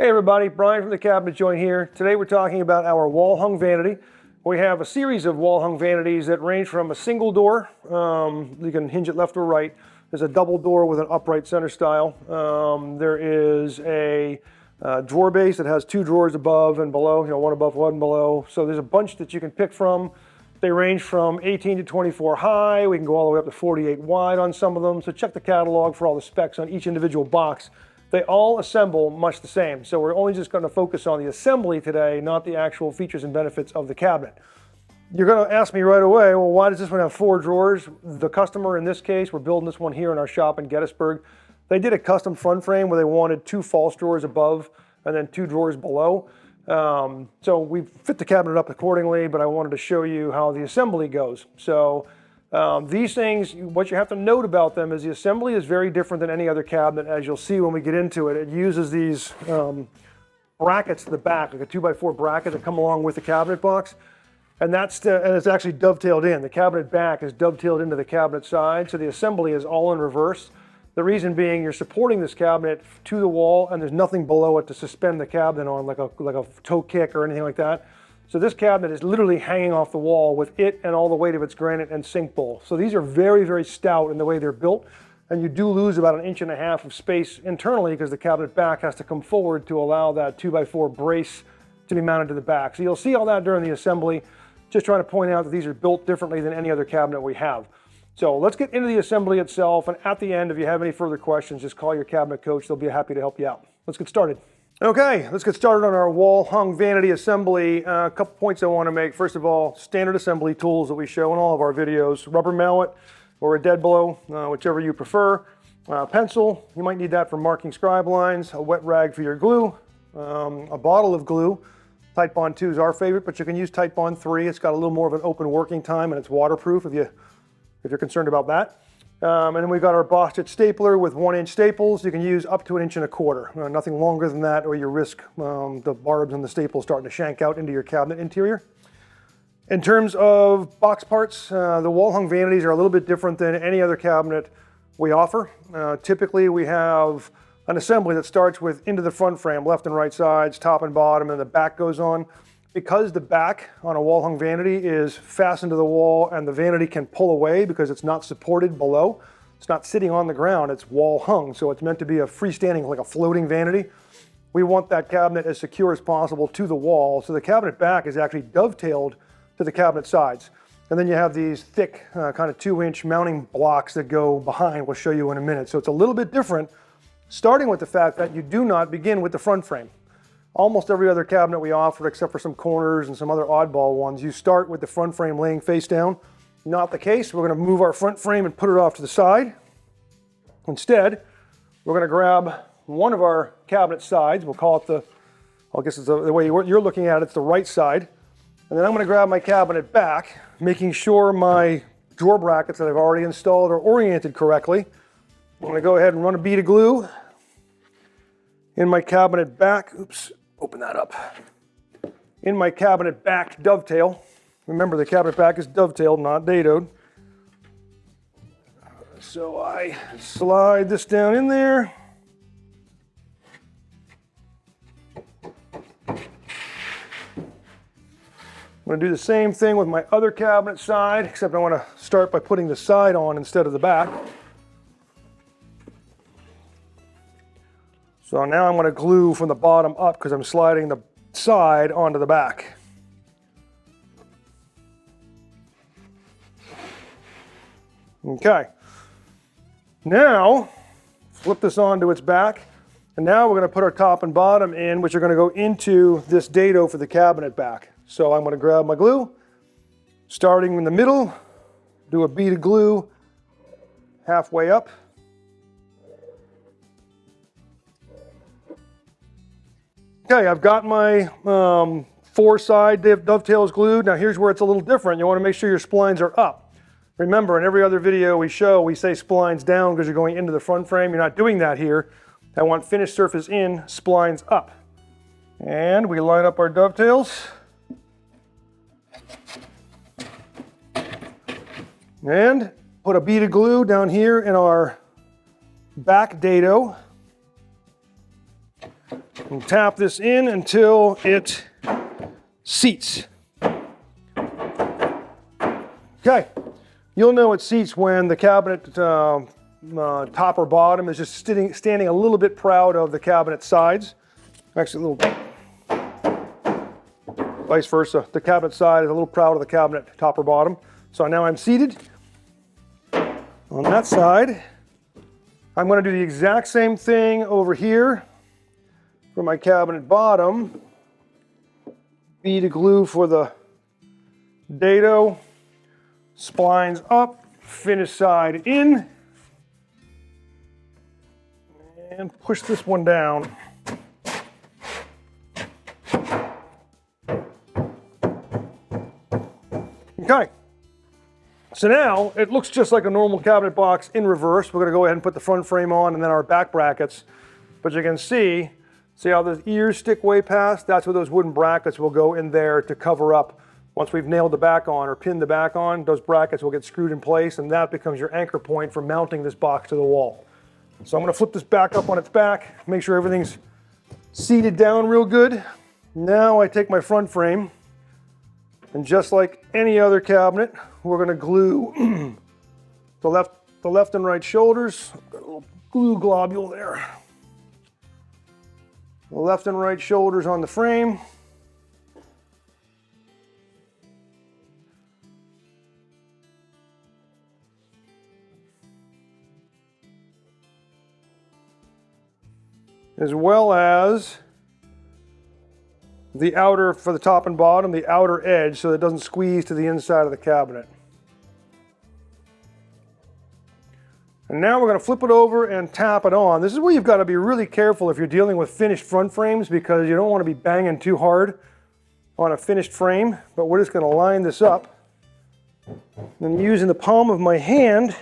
Hey everybody, Brian from the Cabinet Joint here. Today we're talking about our wall-hung vanity. We have a series of wall-hung vanities that range from a single door, you can hinge it left or right. There's a double door with an upright center style. There is a drawer base that has two drawers above and below, one above, one below. So there's a bunch that you can pick from. They range from 18 to 24 high. We can go all the way up to 48 wide on some of them. So check the catalog for all the specs on each individual box. They all assemble much the same. So we're only just going to focus on the assembly today, not the actual features and benefits of the cabinet. You're going to ask me right away, well, why does this one have 4 drawers? The customer in this case, we're building this one here in our shop in Gettysburg. They did a custom front frame where they wanted 2 false drawers above and then 2 drawers below. So we fit the cabinet up accordingly, but I wanted to show you how the assembly goes. So these things, what you have to note about them is the assembly is very different than any other cabinet, as you'll see when we get into it. It uses these brackets to the back, like a 2x4 bracket that come along with the cabinet box. And it's actually dovetailed in. The cabinet back is dovetailed into the cabinet side, so the assembly is all in reverse. The reason being you're supporting this cabinet to the wall and there's nothing below it to suspend the cabinet on, like a toe kick or anything like that. So this cabinet is literally hanging off the wall with it and all the weight of its granite and sink bowl. So these are very, very stout in the way they're built, and you do lose about 1.5 inches of space internally because the cabinet back has to come forward to allow that 2x4 brace to be mounted to the back. So you'll see all that during the assembly. Just trying to point out that these are built differently than any other cabinet we have. So let's get into the assembly itself, and at the end, if you have any further questions, just call your cabinet coach. They'll be happy to help you out. Let's get started. Okay, let's get started on our wall-hung vanity assembly. A couple points I want to make. First of all, standard assembly tools that we show in all of our videos. Rubber mallet or a dead blow, whichever you prefer. Pencil, you might need that for marking scribe lines. A wet rag for your glue. A bottle of glue. Titebond 2 is our favorite, but you can use Titebond 3. It's got a little more of an open working time and it's waterproof if you're concerned about that. And then we've got our Bosch stapler with 1-inch staples. You can use up to 1.25 inches. Nothing longer than that, or you risk the barbs and the staples starting to shank out into your cabinet interior. In terms of box parts, the wall-hung vanities are a little bit different than any other cabinet we offer. Typically, we have an assembly that starts with into the front frame, left and right sides, top and bottom, and the back goes on. Because the back on a wall-hung vanity is fastened to the wall and the vanity can pull away because it's not supported below. It's not sitting on the ground, it's wall-hung, so it's meant to be a freestanding, like a floating vanity. We want that cabinet as secure as possible to the wall, so the cabinet back is actually dovetailed to the cabinet sides. And then you have these thick, kind of 2-inch mounting blocks that go behind. We'll show you in a minute. So it's a little bit different, starting with the fact that you do not begin with the front frame. Almost every other cabinet we offer, except for some corners and some other oddball ones, you start with the front frame laying face down. Not the case. We're going to move our front frame and put it off to the side. Instead, we're going to grab one of our cabinet sides. We'll call it I guess it's the way you're looking at it, it's the right side. And then I'm going to grab my cabinet back, making sure my drawer brackets that I've already installed are oriented correctly. I'm going to go ahead and run a bead of glue in my cabinet back. Oops. Open that up. In my cabinet back dovetail. Remember, the cabinet back is dovetailed, not dadoed. So I slide this down in there. I'm going to do the same thing with my other cabinet side, except I want to start by putting the side on instead of the back. So now I'm going to glue from the bottom up because I'm sliding the side onto the back. Okay. Now, flip this onto its back. And now we're going to put our top and bottom in, which are going to go into this dado for the cabinet back. So I'm going to grab my glue, starting in the middle, do a bead of glue halfway up. Okay, I've got my 4 side dovetails glued. Now here's where it's a little different. You want to make sure your splines are up. Remember, in every other video we show, we say splines down because you're going into the front frame. You're not doing that here. I want finished surface in, splines up. And we line up our dovetails. And put a bead of glue down here in our back dado. And tap this in until it seats. Okay, you'll know it seats when the cabinet top or bottom is just standing a little bit proud of the cabinet sides. Actually, a little vice versa. The cabinet side is a little proud of the cabinet top or bottom. So now I'm seated on that side. I'm going to do the exact same thing over here for my cabinet bottom. Bead of glue for the dado. Splines up, finish side in, and push this one down. Okay, so now it looks just like a normal cabinet box in reverse. We're going to go ahead and put the front frame on and then our back brackets. But you can see how the ears stick way past? That's where those wooden brackets will go in there to cover up. Once we've nailed the back on or pinned the back on, those brackets will get screwed in place, and that becomes your anchor point for mounting this box to the wall. So I'm going to flip this back up on its back, make sure everything's seated down real good. Now I take my front frame, and just like any other cabinet, we're going to glue the left and right shoulders. Got a little glue globule there. The left and right shoulders on the frame. As well as the outer, for the top and bottom, the outer edge so that it doesn't squeeze to the inside of the cabinet. And now we're going to flip it over and tap it on. This is where you've got to be really careful if you're dealing with finished front frames, because you don't want to be banging too hard on a finished frame. But we're just going to line this up. And using the palm of my hand,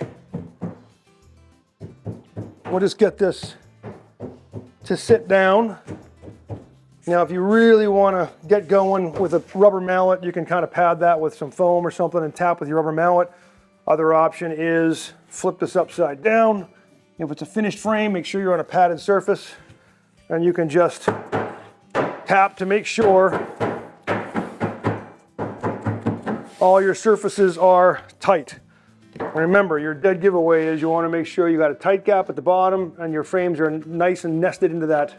we'll just get this to sit down. Now, if you really want to get going with a rubber mallet, you can kind of pad that with some foam or something and tap with your rubber mallet. Other option is flip this upside down. If it's a finished frame, make sure you're on a padded surface, and you can just tap to make sure all your surfaces are tight. Remember, your dead giveaway is you want to make sure you got a tight gap at the bottom and your frames are nice and nested into that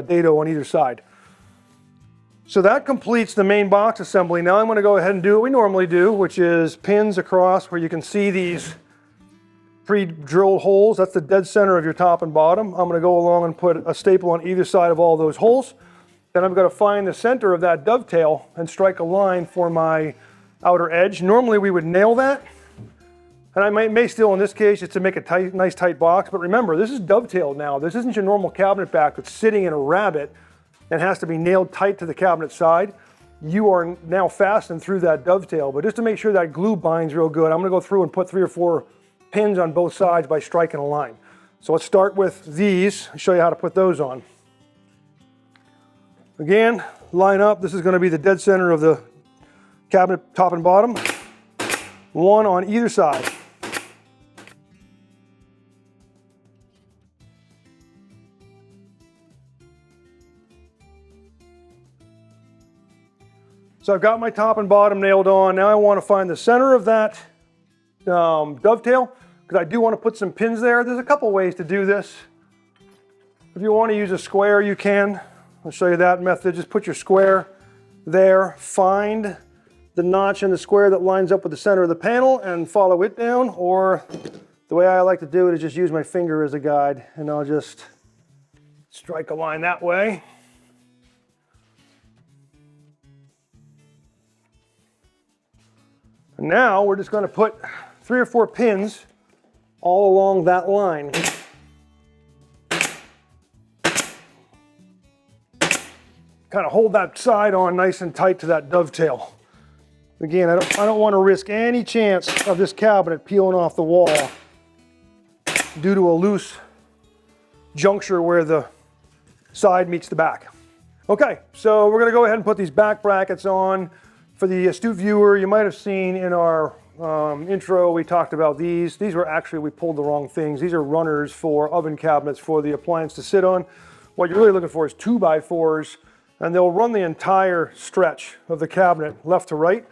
dado on either side. So that completes the main box assembly. Now I'm going to go ahead and do what we normally do, which is pins across where you can see these pre-drilled holes. That's the dead center of your top and bottom. I'm going to go along and put a staple on either side of all those holes. Then I'm going to find the center of that dovetail and strike a line for my outer edge. Normally we would nail that. And I may still, in this case, just to make a nice tight box. But remember, this is dovetailed now. This isn't your normal cabinet back that's sitting in a rabbet and has to be nailed tight to the cabinet side. You are now fastened through that dovetail. But just to make sure that glue binds real good, I'm going to go through and put 3 or 4 pins on both sides by striking a line. So let's start with these and show you how to put those on. Again, line up. This is going to be the dead center of the cabinet top and bottom. One on either side. So I've got my top and bottom nailed on. Now I want to find the center of that dovetail, because I do want to put some pins there. There's a couple ways to do this. If you want to use a square, you can. I'll show you that method. Just put your square there, find the notch in the square that lines up with the center of the panel and follow it down. Or the way I like to do it is just use my finger as a guide, and I'll just strike a line that way. And now we're just going to put 3 or 4 pins all along that line. Kind of hold that side on nice and tight to that dovetail. Again, I don't want to risk any chance of this cabinet peeling off the wall due to a loose juncture where the side meets the back. Okay, so we're going to go ahead and put these back brackets on. For the astute viewer, you might have seen in our intro, we talked about these. These were actually, we pulled the wrong things. These are runners for oven cabinets for the appliance to sit on. What you're really looking for is 2x4s, and they'll run the entire stretch of the cabinet left to right,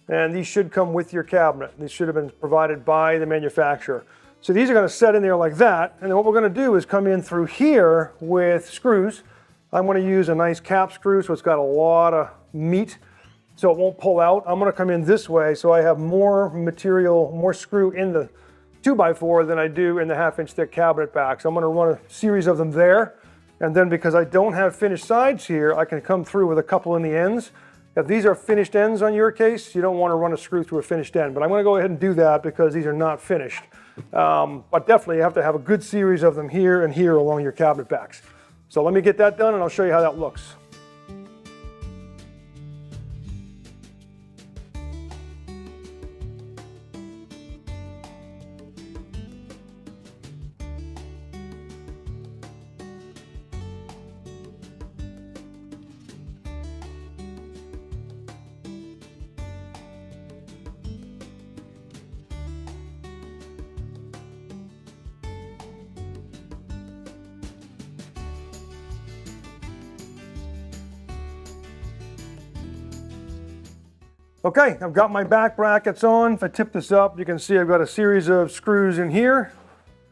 and these should come with your cabinet. These should have been provided by the manufacturer. So these are going to set in there like that, and then what we're going to do is come in through here with screws. I'm going to use a nice cap screw so it's got a lot of meat so it won't pull out. I'm going to come in this way so I have more material, more screw in the 2x4 than I do in the 1/2-inch thick cabinet back. So I'm going to run a series of them there, and then because I don't have finished sides here, I can come through with a couple in the ends. If these are finished ends on your case, you don't want to run a screw through a finished end, but I'm going to go ahead and do that because these are not finished. But definitely you have to have a good series of them here and here along your cabinet backs. So let me get that done and I'll show you how that looks. Okay, I've got my back brackets on. If I tip this up, you can see I've got a series of screws in here.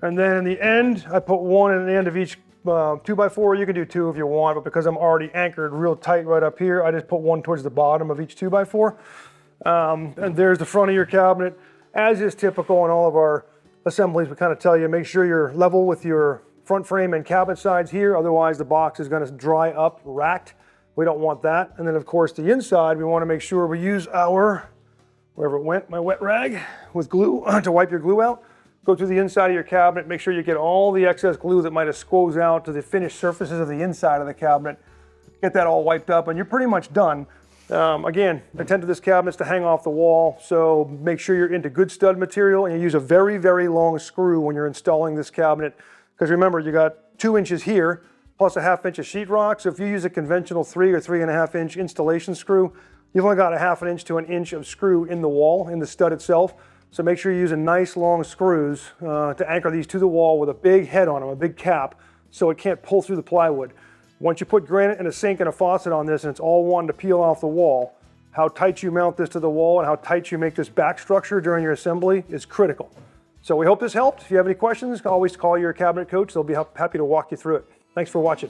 And then in the end, I put one in the end of each 2x4. You can do 2 if you want, but because I'm already anchored real tight right up here, I just put one towards the bottom of each 2x4. And there's the front of your cabinet. As is typical in all of our assemblies, we kind of tell you, make sure you're level with your front frame and cabinet sides here. Otherwise, the box is going to dry up, racked. We don't want that. And then of course the inside, we want to make sure we use our, wherever it went, my wet rag with glue to wipe your glue out. Go through the inside of your cabinet, make sure you get all the excess glue that might have squoze out to the finished surfaces of the inside of the cabinet. Get that all wiped up and you're pretty much done. Again, intent of this cabinet is to hang off the wall, so make sure you're into good stud material and you use a very, very long screw when you're installing this cabinet. Because remember, you got 2 inches here, plus a 1/2 inch of sheetrock. So if you use a conventional 3 or 3.5 inch installation screw, you've only got a 1/2 inch to 1 inch of screw in the wall, in the stud itself. So make sure you use a nice long screws to anchor these to the wall with a big head on them, a big cap, so it can't pull through the plywood. Once you put granite and a sink and a faucet on this and it's all one to peel off the wall, how tight you mount this to the wall and how tight you make this back structure during your assembly is critical. So we hope this helped. If you have any questions, always call your cabinet coach. They'll be happy to walk you through it. Thanks for watching.